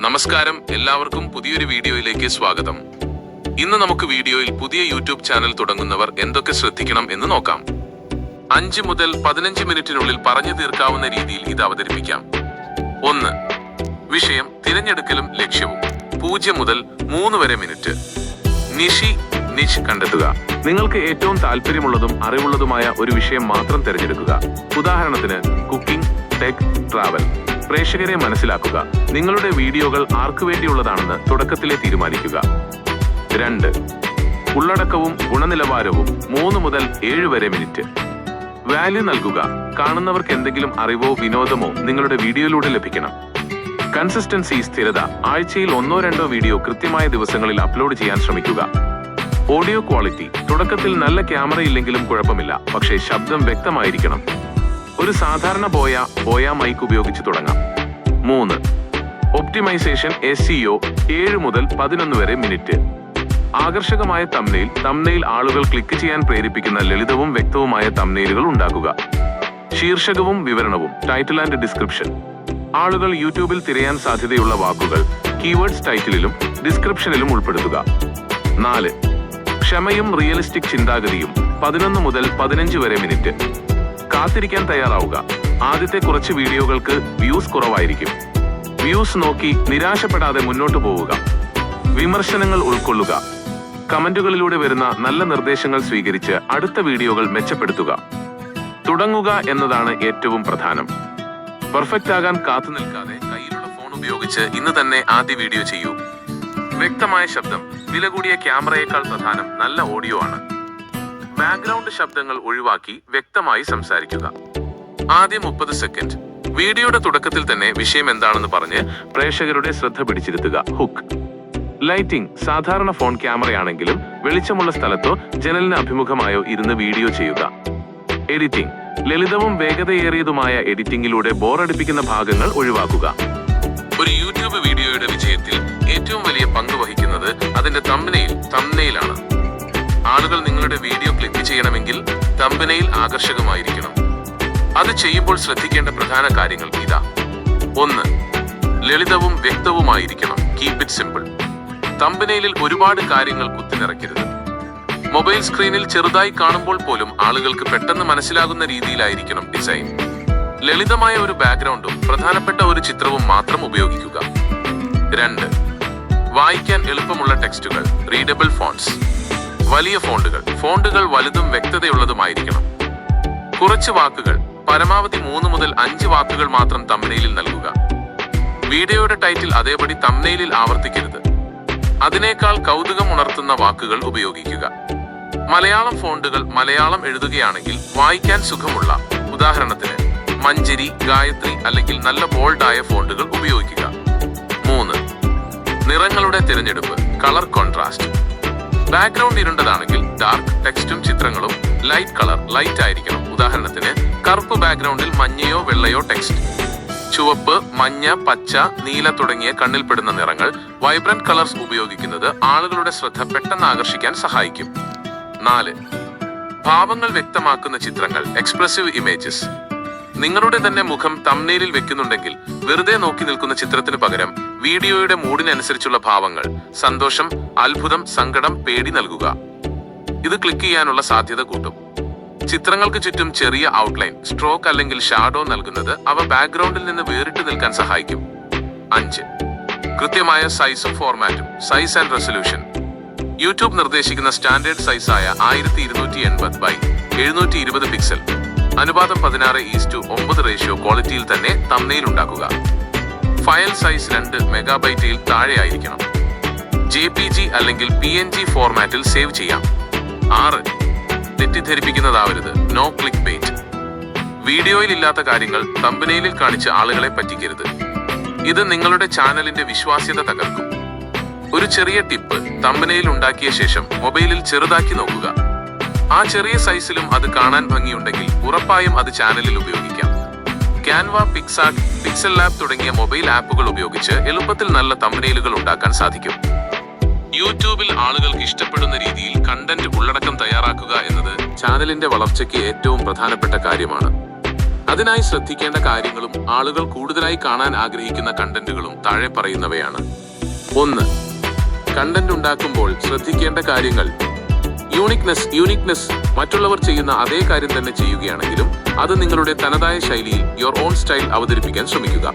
നമസ്കാരം, എല്ലാവർക്കും പുതിയൊരു വീഡിയോയിലേക്ക് സ്വാഗതം. ഇന്ന് നമുക്ക് വീഡിയോയിൽ പുതിയ യൂട്യൂബ് ചാനൽ തുടങ്ങുന്നവർ എന്തൊക്കെ ശ്രദ്ധിക്കണം എന്ന് നോക്കാം. 5 മുതൽ 15 മിനിറ്റിനുള്ളിൽ പറഞ്ഞു തീർക്കാവുന്ന രീതിയിൽ ഇത് അവതരിപ്പിക്കാം. 1. വിഷയം, തിരഞ്ഞെടുക്കലും ലക്ഷ്യവും. 0 മുതൽ 3 വരെ മിനിറ്റ്. നിഷ് കണ്ടെത്തുക. നിങ്ങൾക്ക് ഏറ്റവും താല്പര്യമുള്ളതും അറിവുള്ളതുമായ ഒരു വിഷയം മാത്രം തിരഞ്ഞെടുക്കുക. ഉദാഹരണത്തിന് കുക്കിംഗ്, ടെക്, ട്രാവൽ. പ്രേക്ഷകരെ മനസ്സിലാക്കുക. നിങ്ങളുടെ വീഡിയോകൾ ആർക്കു വേണ്ടിയുള്ളതാണെന്ന് തുടക്കത്തിലെ തീരുമാനിക്കുക. 2. ഉള്ളടക്കവും ഗുണനിലവാരവും. 3 മുതൽ 7 വരെ മിനിറ്റ്. വാല്യൂ നൽകുക. കാണുന്നവർക്ക് എന്തെങ്കിലും അറിവോ വിനോദമോ നിങ്ങളുടെ വീഡിയോയിലൂടെ ലഭിക്കണം. കൺസിസ്റ്റൻസി, സ്ഥിരത. ആഴ്ചയിൽ 1-2 വീഡിയോ കൃത്യമായ ദിവസങ്ങളിൽ അപ്ലോഡ് ചെയ്യാൻ ശ്രമിക്കുക. Audio quality. തുടക്കത്തിൽ നല്ല ക്യാമറ ഇല്ലെങ്കിലും കുഴപ്പമില്ല, പക്ഷേ ശബ്ദം വ്യക്തമായിരിക്കണം. ഒരു സാധാരണ ബോയ മൈക്ക് ഉപയോഗിച്ച് തുടങ്ങാം. 3. Optimisation, SEO. 7 മുതൽ 11 വരെ മിനിറ്റ്. ആകർഷകമായ തംബ്നെയിൽ. ആളുകൾ ക്ലിക്ക് ചെയ്യാൻ പ്രേരിപ്പിക്കുന്ന ലളിതവും വ്യക്തവുമായ തംബ്നെയിലുകൾ ഉണ്ടാക്കുക. ശീർഷകവും വിവരണവും. Title and description. ആളുകൾ യൂട്യൂബിൽ തിരയാൻ സാധ്യതയുള്ള വാക്കുകൾ കീവേഡ്സ് ടൈറ്റിലിലും ഡിസ്ക്രിപ്ഷനിലും ഉൾപ്പെടുത്തുക. 4. ക്ഷമയും റിയലിസ്റ്റിക് ചിന്താഗതിയും. 11 മുതൽ 15 വരെ മിനിറ്റ്. കാത്തിരിക്കാൻ തയ്യാറാവുക. ആദ്യത്തെ കുറച്ച് വീഡിയോകൾക്ക് വ്യൂസ് കുറവായിരിക്കും. വ്യൂസ് നോക്കി നിരാശപ്പെടാതെ മുന്നോട്ടു പോവുക. വിമർശനങ്ങൾ ഉൾക്കൊള്ളുക. കമന്റുകളിലൂടെ വരുന്ന നല്ല നിർദ്ദേശങ്ങൾ സ്വീകരിച്ച് അടുത്ത വീഡിയോകൾ മെച്ചപ്പെടുത്തുക. തുടങ്ങുക എന്നതാണ് ഏറ്റവും പ്രധാനം. പെർഫെക്റ്റ് ആകാൻ കാത്തു നിൽക്കാതെ കയ്യിലുള്ള ഫോൺ ഉപയോഗിച്ച് ഇന്ന് തന്നെ ആദ്യ വീഡിയോ ചെയ്യൂ. വ്യക്തമായ ശബ്ദം. വില കൂടിയ ക്യാമറയേക്കാൾ പ്രധാനം നല്ല ഓഡിയോ ആണ്. ബാക്ക്ഗ്രൗണ്ട് ശബ്ദങ്ങൾ ഒഴിവാക്കി വ്യക്തമായി സംസാരിക്കുക. ആദ്യം 30 സെക്കൻഡ്. വീഡിയോയുടെ തുടക്കത്തിൽ തന്നെ വിഷയം എന്താണെന്ന് പറഞ്ഞ് പ്രേക്ഷകരുടെ ശ്രദ്ധ പിടിച്ചിരുത്തുക. ഹുക്ക്. ലൈറ്റിംഗ്. സാധാരണ ഫോൺ ക്യാമറയാണെങ്കിലും വെളിച്ചമുള്ള സ്ഥലത്തോ ജനലിന് അഭിമുഖമായോ ഇരുന്ന് വീഡിയോ ചെയ്യുക. എഡിറ്റിംഗ്. ലളിതവും വേഗതയേറിയതുമായ എഡിറ്റിംഗിലൂടെ ബോറടിപ്പിക്കുന്ന ഭാഗങ്ങൾ ഒഴിവാക്കുക. ഒരു യൂട്യൂബ് വീഡിയോയുടെ വിജയത്തിൽ ഏറ്റവും വലിയ പങ്ക് വഹിക്കുന്നത് അതിന്റെ തംബ്നെയിലാണ്. ആളുകൾ നിങ്ങളുടെ വീഡിയോ ക്ലിക്ക് ചെയ്യണമെങ്കിൽ തംബ്നെയിൽ ആകർഷകമായിരിക്കണം. അത് ചെയ്യുമ്പോൾ ശ്രദ്ധിക്കേണ്ട പ്രധാന കാര്യങ്ങൾ ഇതാ. 1. ലളിതവും വ്യക്തവുമായിരിക്കണം. Keep it simple. തംബ്നെയിലിൽ ഒരുപാട് കാര്യങ്ങൾ കുത്തിനിറക്കരുത്. മൊബൈൽ സ്ക്രീനിൽ ചെറുതായി കാണുമ്പോൾ പോലും ആളുകൾക്ക് പെട്ടെന്ന് മനസ്സിലാകുന്ന രീതിയിലായിരിക്കണം ഡിസൈൻ. ലളിതമായ ഒരു ബാക്ക്ഗ്രൗണ്ടും പ്രധാനപ്പെട്ട ഒരു ചിത്രവും മാത്രം ഉപയോഗിക്കുക. 2. വായിക്കാൻ എളുപ്പമുള്ള ടെക്സ്റ്റുകൾ. Readable fonts. വലിയ ഫോണ്ടുകൾ വലുതും വ്യക്തതയുള്ളതുമായിരിക്കണം. കുറച്ച് വാക്കുകൾ. പരമാവധി 3 മുതൽ 5 വാക്കുകൾ മാത്രം തംബ്നെയിലിൽ നൽകുക. വീഡിയോയുടെ ടൈറ്റിൽ അതേപടി തംബ്നെയിലിൽ ആവർത്തിക്കരുത്. അതിനേക്കാൾ കൗതുകം ഉണർത്തുന്ന വാക്കുകൾ ഉപയോഗിക്കുക. മലയാളം ഫോണ്ടുകൾ. മലയാളം എഴുതുകയാണെങ്കിൽ വായിക്കാൻ സുഖമുള്ള, ഉദാഹരണത്തിന് മഞ്ജരി, ഗായത്രി അല്ലെങ്കിൽ നല്ല ബോൾഡായ ഫോണ്ടുകൾ ഉപയോഗിക്കുക. 3. നിറങ്ങളുടെ തിരഞ്ഞെടുപ്പ്. Colour contrast. ബാക്ക്ഗ്രൗണ്ട് ഇരുണ്ടതാണെങ്കിൽ ഡാർക്ക് ടെക്സ്റ്റും ചിത്രങ്ങളും ലൈറ്റ് കളർ ലൈറ്റ് ആയിരിക്കണം. ഉദാഹരണത്തിന് കറുപ്പ് ബാക്ക്ഗ്രൗണ്ടിൽ മഞ്ഞയോ വെള്ളയോ ടെക്സ്റ്റ്. ചുവപ്പ്, മഞ്ഞ, പച്ച, നീല തുടങ്ങിയ കണ്ണിൽപ്പെടുന്ന നിറങ്ങൾ, വൈബ്രന്റ് കളേഴ്സ് ഉപയോഗിക്കുന്നത് ആളുകളുടെ ശ്രദ്ധ പെട്ടെന്ന് ആകർഷിക്കാൻ സഹായിക്കും. 4. ഭാവങ്ങൾ വ്യക്തമാക്കുന്ന ചിത്രങ്ങൾ. Expressive images. നിങ്ങളുടെ തന്നെ മുഖം തംബ്നെയിലിൽ വെക്കുന്നുണ്ടെങ്കിൽ വെറുതെ നോക്കി നിൽക്കുന്ന ചിത്രത്തിന് പകരം വീഡിയോയുടെ മൂഡിനനുസരിച്ചുള്ള ഭാവങ്ങൾ, സന്തോഷം, അത്ഭുതം, സങ്കടം, പേടി നൽകുക. ഇത് ക്ലിക്ക് ചെയ്യാനുള്ള സാധ്യത കൂട്ടും. ചിത്രങ്ങൾക്ക് ചുറ്റും ചെറിയ ഔട്ട്ലൈൻ, സ്ട്രോക്ക് അല്ലെങ്കിൽ ഷാഡോ നൽകുന്നത് അവ ബാക്ക്ഗ്രൗണ്ടിൽ നിന്ന് വേറിട്ട് നിൽക്കാൻ സഹായിക്കും. 5. കൃത്യമായ സൈസും ഫോർമാറ്റും. Size and resolution. യൂട്യൂബ് നിർദ്ദേശിക്കുന്ന സ്റ്റാൻഡേർഡ് സൈസായ 1280x720 പിക്സൽ അനുപാതം 16:9 റേഷ്യോ ക്വാളിറ്റിയിൽ തന്നെ തംബ്നെയിൽ ഉണ്ടാക്കുക. ഫയൽ സൈസ് 2 മെഗാബൈറ്റിൽ താഴെയായിരിക്കണം. JPG അല്ലെങ്കിൽ PNG ഫോർമാറ്റിൽ സേവ് ചെയ്യാം. 6. തെറ്റിദ്ധരിപ്പിക്കുന്നതാവരുത്. No click bait. വീഡിയോയിൽ ഇല്ലാത്ത കാര്യങ്ങൾ തംബ്നെയിലിൽ കാണിച്ച് ആളുകളെ പറ്റിക്കരുത്. ഇത് നിങ്ങളുടെ ചാനലിന്റെ വിശ്വാസ്യത തകർക്കും. ഒരു ചെറിയ ടിപ്പ്. തംബ്നെയിൽ ഉണ്ടാക്കിയ ശേഷം മൊബൈലിൽ ചെറുതാക്കി നോക്കുക. ആ ചെറിയ സൈസിലും അത് കാണാൻ ഭംഗിയുണ്ടെങ്കിൽ ഉറപ്പായും അത് ചാനലിൽ ഉപയോഗിക്കാം. ക്യാൻവ, പിക്സാർട്ട്, പിക്സൽ ലാബ് തുടങ്ങിയ മൊബൈൽ ആപ്പുകൾ ഉപയോഗിച്ച് എളുപ്പത്തിൽ നല്ല തംബ്നെയിലുകൾ ഉണ്ടാക്കാൻ സാധിക്കും. യൂട്യൂബിൽ ആളുകൾക്ക് ഇഷ്ടപ്പെടുന്ന രീതിയിൽ കണ്ടന്റ് ഉള്ളടക്കം തയ്യാറാക്കുക എന്നത് ചാനലിന്റെ വളർച്ചയ്ക്ക് ഏറ്റവും പ്രധാനപ്പെട്ട കാര്യമാണ്. അതിനായി ശ്രദ്ധിക്കേണ്ട കാര്യങ്ങളും ആളുകൾ കൂടുതലായി കാണാൻ ആഗ്രഹിക്കുന്ന കണ്ടന്റുകളും താഴെ പറയുന്നവയാണ്. 1. കണ്ടന്റ് ഉണ്ടാക്കുമ്പോൾ ശ്രദ്ധിക്കേണ്ട കാര്യങ്ങൾ. യൂണിക്നെസ്. മറ്റുള്ളവർ ചെയ്യുന്ന അതേ കാര്യം തന്നെ ചെയ്യുകയാണെങ്കിലും അത് നിങ്ങളുടെ തനതായ ശൈലിയിൽ യുവർ ഓൺ സ്റ്റൈൽ അവതരിപ്പിക്കാൻ ശ്രമിക്കുക.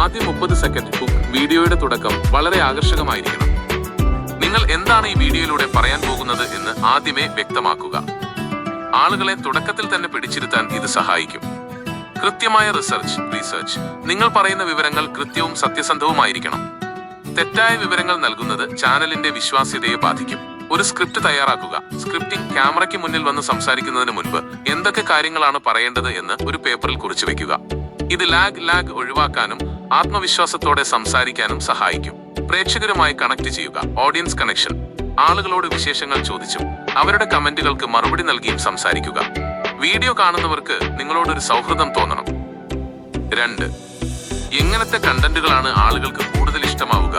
ആദ്യ 30 സെക്കൻഡ് ഹുക്ക്. വീഡിയോയുടെ തുടക്കം വളരെ ആകർഷകമായിരിക്കണം. നിങ്ങൾ എന്താണ് ഈ വീഡിയോയിലൂടെ പറയാൻ പോകുന്നത് എന്ന് ആദ്യമേ വ്യക്തമാക്കുക. ആളുകളെ തുടക്കത്തിൽ തന്നെ പിടിച്ചിരുത്താൻ ഇത് സഹായിക്കും. കൃത്യമായ റീസെർച്ച്. നിങ്ങൾ പറയുന്ന വിവരങ്ങൾ കൃത്യവും സത്യസന്ധവുമായിരിക്കണം. തെറ്റായ വിവരങ്ങൾ നൽകുന്നത് ചാനലിന്റെ വിശ്വാസ്യതയെ ബാധിക്കും. ഒരു സ്ക്രിപ്റ്റ് തയ്യാറാക്കുക. സ്ക്രിപ്റ്റിംഗ്. ക്യാമറയ്ക്ക് മുന്നിൽ വന്ന് സംസാരിക്കുന്നതിന് മുൻപ് എന്തൊക്കെ കാര്യങ്ങളാണ് പറയേണ്ടത് എന്ന് ഒരു പേപ്പറിൽ കുറിച്ചു വെക്കുക. ഇത് ലാഗ് ഒഴിവാക്കാനും ആത്മവിശ്വാസത്തോടെ സംസാരിക്കാനും സഹായിക്കും. പ്രേക്ഷകരുമായി കണക്ട് ചെയ്യുക. Audience connection. ആളുകളോട് വിശേഷങ്ങൾ ചോദിച്ചും അവരുടെ കമന്റുകൾക്ക് മറുപടി നൽകിയും സംസാരിക്കുക. വീഡിയോ കാണുന്നവർക്ക് നിങ്ങളോടൊരു സൗഹൃദം തോന്നണം. 2. എങ്ങനത്തെ കണ്ടന്റുകളാണ് ആളുകൾക്ക് കൂടുതൽ ഇഷ്ടമാവുക?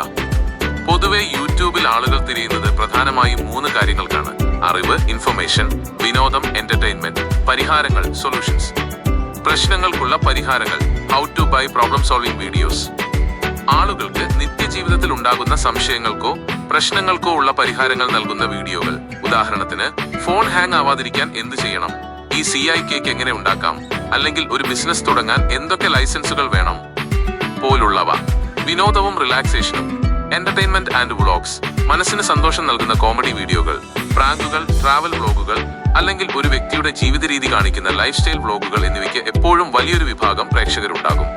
പൊതുവെ യൂട്യൂബിൽ ആളുകൾ തിരയുന്നത് പ്രധാനമായും 3 കാര്യങ്ങൾക്കാണ്: അറിവ്, ഇൻഫർമേഷൻ, വിനോദം, എന്റർടൈൻമെന്റ്, പരിഹാരങ്ങൾ, സൊല്യൂഷൻസ്. പ്രശ്നങ്ങൾക്കുള്ള പരിഹാരങ്ങൾ. How to by problem solving videos. ആളുകൾക്ക് നിത്യജീവിതത്തിൽ ഉണ്ടാകുന്ന സംശയങ്ങൾക്കോ പ്രശ്നങ്ങൾക്കോ ഉള്ള പരിഹാരങ്ങൾ നൽകുന്ന വീഡിയോകൾ. ഉദാഹരണത്തിന്, ഫോൺ ഹാങ് ആവാതിരിക്കാൻ എന്ത് ചെയ്യണം, ഈ CI കേക്ക് എങ്ങനെ ഉണ്ടാക്കാം, അല്ലെങ്കിൽ ഒരു ബിസിനസ് തുടങ്ങാൻ എന്തൊക്കെ ലൈസൻസുകൾ വേണം പോലുള്ളവ. വിനോദവും റിലാക്സേഷനും. Entertainment and vlogs. മനസ്സിന് സന്തോഷം നൽകുന്ന കോമഡി വീഡിയോകൾ, പ്രാങ്കുകൾ, ട്രാവൽ വ്ളോഗുകൾ, അല്ലെങ്കിൽ ഒരു വ്യക്തിയുടെ ജീവിത രീതി കാണിക്കുന്ന ലൈഫ് സ്റ്റൈൽ വ്ളോഗുകൾ എന്നിവയ്ക്ക് എപ്പോഴും വലിയൊരു വിഭാഗം പ്രേക്ഷകരുണ്ടാകും.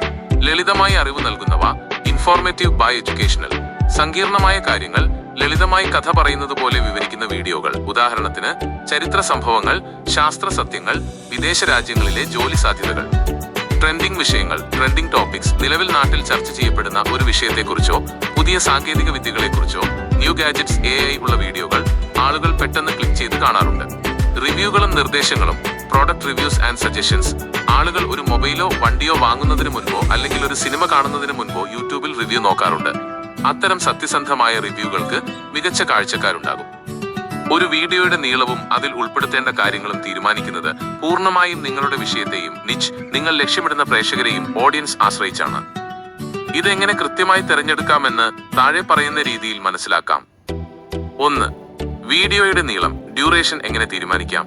ലളിതമായി അറിവ് നൽകുന്നവ. Informative by educational. സങ്കീർണമായ കാര്യങ്ങൾ ലളിതമായി കഥ പറയുന്നത് പോലെ വിവരിക്കുന്ന വീഡിയോകൾ. ഉദാഹരണത്തിന്, ചരിത്ര സംഭവങ്ങൾ, ശാസ്ത്ര സത്യങ്ങൾ, വിദേശ രാജ്യങ്ങളിലെ ജോലി സാധ്യതകൾ. ട്രെൻഡിംഗ് വിഷയങ്ങൾ. Trending topics. നിലവിൽ നാട്ടിൽ ചർച്ച ചെയ്യപ്പെടുന്ന ഒരു വിഷയത്തെക്കുറിച്ചോ പുതിയ സാങ്കേതിക വിദ്യകളെക്കുറിച്ചോ ന്യൂ ഗാഡ്ജറ്റ്സ്, AI ഉള്ള വീഡിയോകൾ ആളുകൾ പെട്ടെന്ന് ക്ലിക്ക് ചെയ്ത് കാണാറുണ്ട്. റിവ്യൂകളും നിർദ്ദേശങ്ങളും. Product reviews and suggestions. ആളുകൾ ഒരു മൊബൈലോ വണ്ടിയോ വാങ്ങുന്നതിന് മുൻപോ അല്ലെങ്കിൽ ഒരു സിനിമ കാണുന്നതിന് മുൻപോ യൂട്യൂബിൽ റിവ്യൂ നോക്കാറുണ്ട്. അത്തരം സത്യസന്ധമായ റിവ്യൂകൾക്ക് മികച്ച കാഴ്ചക്കാരുണ്ടാകും. ഒരു വീഡിയോയുടെ നീളവും അതിൽ ഉൾപ്പെടുത്തേണ്ട കാര്യങ്ങളും തീരുമാനിക്കുന്നത് പൂർണ്ണമായും നിങ്ങളുടെ വിഷയത്തെയും നിങ്ങൾ ലക്ഷ്യമിടുന്ന പ്രേക്ഷകരെയും ഓഡിയൻസ് ആശ്രയിച്ചാണ്. ഇതെങ്ങനെ കൃത്യമായി തിരഞ്ഞെടുക്കാമെന്ന് താഴെ പറയുന്ന രീതിയിൽ മനസ്സിലാക്കാം. 1. വീഡിയോയുടെ നീളം. ഡ്യൂറേഷൻ എങ്ങനെ തീരുമാനിക്കാം?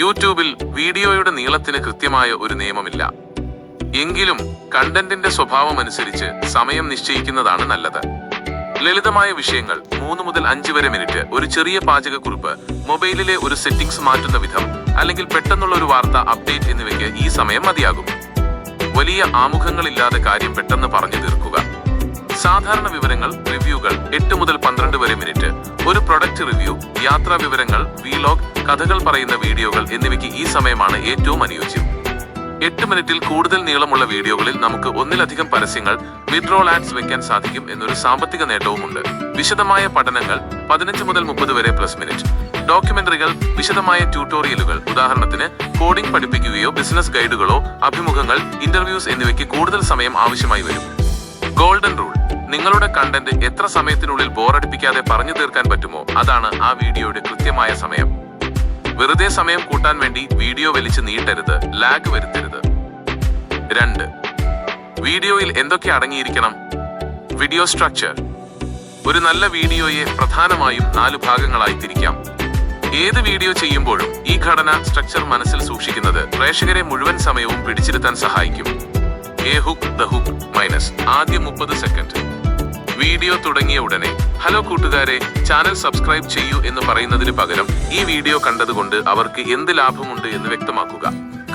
യൂട്യൂബിൽ വീഡിയോയുടെ നീളത്തിന് കൃത്യമായ ഒരു നിയമമില്ല. എങ്കിലും കണ്ടന്റിന്റെ സ്വഭാവം അനുസരിച്ച് സമയം നിശ്ചയിക്കുന്നതാണ് നല്ലത്. ലളിതമായ വിഷയങ്ങൾ 3 മുതൽ 5 വരെ മിനിറ്റ്. ഒരു ചെറിയ പാചകക്കുറിപ്പ്, മൊബൈലിലെ ഒരു സെറ്റിംഗ്സ് മാറ്റുന്ന വിധം, അല്ലെങ്കിൽ പെട്ടെന്നുള്ള ഒരു വാർത്ത അപ്ഡേറ്റ് എന്നിവയ്ക്ക് ഈ സമയം മതിയാകും. വലിയ ആമുഖങ്ങളില്ലാതെ കാര്യം പെട്ടെന്ന് പറഞ്ഞു തീർക്കുക. സാധാരണ വിവരങ്ങൾ. റിവ്യൂകൾ 8 മുതൽ 12 വരെ മിനിറ്റ്. ഒരു പ്രൊഡക്റ്റ് റിവ്യൂ, യാത്രാ വിവരങ്ങൾ, വീലോഗ്, കഥകൾ പറയുന്ന വീഡിയോകൾ എന്നിവയ്ക്ക് ഈ സമയമാണ് ഏറ്റവും അനുയോജ്യം. 8 മിനിറ്റിൽ കൂടുതൽ നീളമുള്ള വീഡിയോകളിൽ നമുക്ക് ഒന്നിലധികം പരസ്യങ്ങൾ, മിഡ്റോൾ ആഡ്സ് വെക്കാൻ സാധിക്കും എന്നൊരു സാമ്പത്തിക നേട്ടവുമുണ്ട്. വിശദമായ പഠനങ്ങൾ 15 മുതൽ 30 വരെ പ്ലസ് മിനിറ്റ്. ഡോക്യുമെന്ററികൾ, വിശദമായ ട്യൂട്ടോറിയലുകൾ. ഉദാഹരണത്തിന്, കോഡിംഗ് പഠിപ്പിക്കുകയോ ബിസിനസ് ഗൈഡുകളോ, അഭിമുഖങ്ങൾ, ഇന്റർവ്യൂസ് എന്നിവയ്ക്ക് കൂടുതൽ സമയം ആവശ്യമായി വരും. Golden rule. നിങ്ങളുടെ കണ്ടന്റ് എത്ര സമയത്തിനുള്ളിൽ ബോറടിപ്പിക്കാതെ പറഞ്ഞു തീർക്കാൻ പറ്റുമോ അതാണ് ആ വീഡിയോയുടെ കൃത്യമായ സമയം. വെറുതെ സമയം കൂട്ടാൻ വേണ്ടി വീഡിയോ വലിച്ചു നീട്ടരുത്, ലാഗ് വരുത്തരുത്. 2. വീഡിയോയിൽ എന്തൊക്കെ അടങ്ങിയിരിക്കണം? Video structure. ഒരു നല്ല വീഡിയോയെ പ്രധാനമായും 4 ഭാഗങ്ങളായി തിരിക്കാം. ഏത് വീഡിയോ ചെയ്യുമ്പോഴും ഈ ഘടന സ്ട്രക്ചർ മനസ്സിൽ സൂക്ഷിക്കുന്നത് പ്രേക്ഷകരെ മുഴുവൻ സമയവും പിടിച്ചിരുത്താൻ സഹായിക്കും. ആദ്യ 30 സെക്കൻഡ്. വീഡിയോ തുടങ്ങിയ ഉടനെ ഹലോ കൂട്ടുകാരെ, ചാനൽ സബ്സ്ക്രൈബ് ചെയ്യൂ എന്ന് പറയുന്നതിന് പകരം ഈ വീഡിയോ കണ്ടതുകൊണ്ട് അവർക്ക് എന്ത് ലാഭമുണ്ട് എന്ന് വ്യക്തമാക്കുക.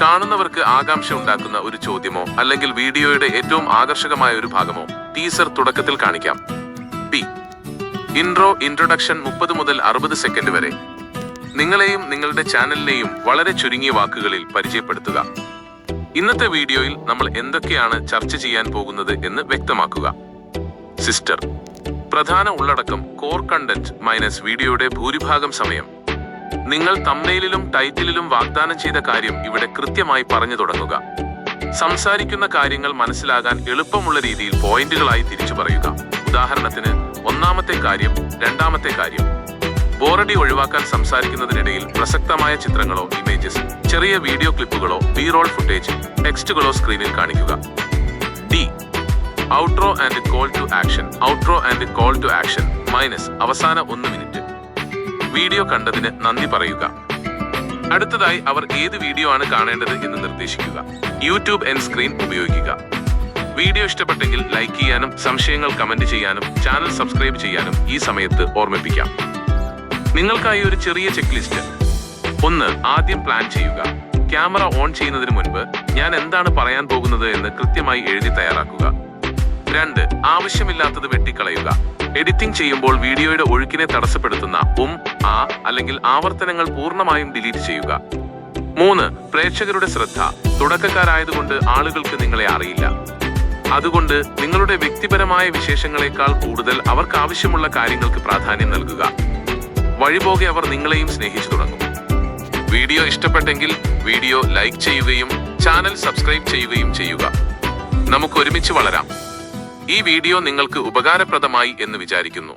കാണുന്നവർക്ക് ആകാംക്ഷ ഉണ്ടാക്കുന്ന ഒരു ചോദ്യമോ അല്ലെങ്കിൽ വീഡിയോയുടെ ഏറ്റവും ആകർഷകമായ ഒരു ഭാഗമോ ടീസർ തുടക്കത്തിൽ കാണിക്കാം. ഇൻട്രൊഡക്ഷൻ 30 മുതൽ 60 സെക്കൻഡ് വരെ. നിങ്ങളെയും നിങ്ങളുടെ ചാനലിനെയും വളരെ ചുരുങ്ങിയ വാക്കുകളിൽ പരിചയപ്പെടുത്തുക. ഇന്നത്തെ വീഡിയോയിൽ നമ്മൾ എന്തൊക്കെയാണ് ചർച്ച ചെയ്യാൻ പോകുന്നത് എന്ന് വ്യക്തമാക്കുക. സിസ്റ്റർ. പ്രധാന ഉള്ളടക്കം. കോർ കണ്ടന്റ് മൈനസ് വീഡിയോയുടെ ഭൂരിഭാഗം സമയം. നിങ്ങൾ തംബ്നെയിലിലും ടൈറ്റിലിലും വാഗ്ദാനം ചെയ്ത കാര്യം ഇവിടെ കൃത്യമായി പറഞ്ഞു തുടങ്ങുക. സംസാരിക്കുന്ന കാര്യങ്ങൾ മനസ്സിലാകാൻ എളുപ്പമുള്ള രീതിയിൽ പോയിന്റുകളായി തിരിച്ചു പറയുക. ഉദാഹരണത്തിന്, 1-ാമത്തെ കാര്യം, 2-ാമത്തെ കാര്യം. ബോറടി ഒഴിവാക്കാൻ സംസാരിക്കുന്നതിനിടയിൽ പ്രസക്തമായ ചിത്രങ്ങളോ ഇമേജസ്, ചെറിയ വീഡിയോ ക്ലിപ്പുകളോ ബി റോൾ ഫുട്ടേജ്, ടെക്സ്റ്റുകളോ സ്ക്രീനിൽ കാണിക്കുക. D. Outro and call to action. Outro and call to action അവസാന 1 മിനിറ്റ്. വീഡിയോ കണ്ടതിന് നന്ദി പറയുക. അടുത്തതായി അവർ ഏത് വീഡിയോ ആണ് കാണേണ്ടത് എന്ന് നിർദ്ദേശിക്കുക. യൂട്യൂബ് എൻഡ് സ്ക്രീൻ ഉപയോഗിക്കുക. വീഡിയോ ഇഷ്ടപ്പെട്ടെങ്കിൽ ലൈക്ക് ചെയ്യാനും സംശയങ്ങൾ കമന്റ് ചെയ്യാനും ചാനൽ സബ്സ്ക്രൈബ് ചെയ്യാനും ഈ സമയത്ത് ഓർമ്മിപ്പിക്കാം. നിങ്ങൾക്കായി ഒരു ചെറിയ ചെക്ക് ലിസ്റ്റ്. 1. ആദ്യം പ്ലാൻ ചെയ്യുക. ക്യാമറ ഓൺ ചെയ്യുന്നതിന് മുൻപ് ഞാൻ എന്താണ് പറയാൻ പോകുന്നത് എന്ന് കൃത്യമായി എഴുതി തയ്യാറാക്കുക. 2. ആവശ്യമില്ലാത്തത് വെട്ടിക്കളയുക. എഡിറ്റിംഗ് ചെയ്യുമ്പോൾ വീഡിയോയുടെ ഒഴുക്കിനെ തടസ്സപ്പെടുത്തുന്ന അല്ലെങ്കിൽ ആവർത്തനങ്ങൾ പൂർണ്ണമായും ഡിലീറ്റ് ചെയ്യുക. 3. പ്രേക്ഷകരുടെ ശ്രദ്ധ. തുടക്കക്കാരായതുകൊണ്ട് ആളുകൾക്ക് നിങ്ങളെ അറിയില്ല. അതുകൊണ്ട് നിങ്ങളുടെ വ്യക്തിപരമായ വിശേഷങ്ങളെക്കാൾ കൂടുതൽ അവർക്ക് ആവശ്യമുള്ള കാര്യങ്ങൾക്ക് പ്രാധാന്യം നൽകുക. വഴിപോകെ അവർ നിങ്ങളെയും സ്നേഹിച്ചു തുടങ്ങും. വീഡിയോ ഇഷ്ടപ്പെട്ടെങ്കിൽ വീഡിയോ ലൈക്ക് ചെയ്യുകയും ചാനൽ സബ്സ്ക്രൈബ് ചെയ്യുകയും ചെയ്യുക. നമുക്ക് ഒരുമിച്ച് വളരാം. ഈ വീഡിയോ നിങ്ങൾക്ക് ഉപകാരപ്രദമായി എന്ന് വിചാരിക്കുന്നു.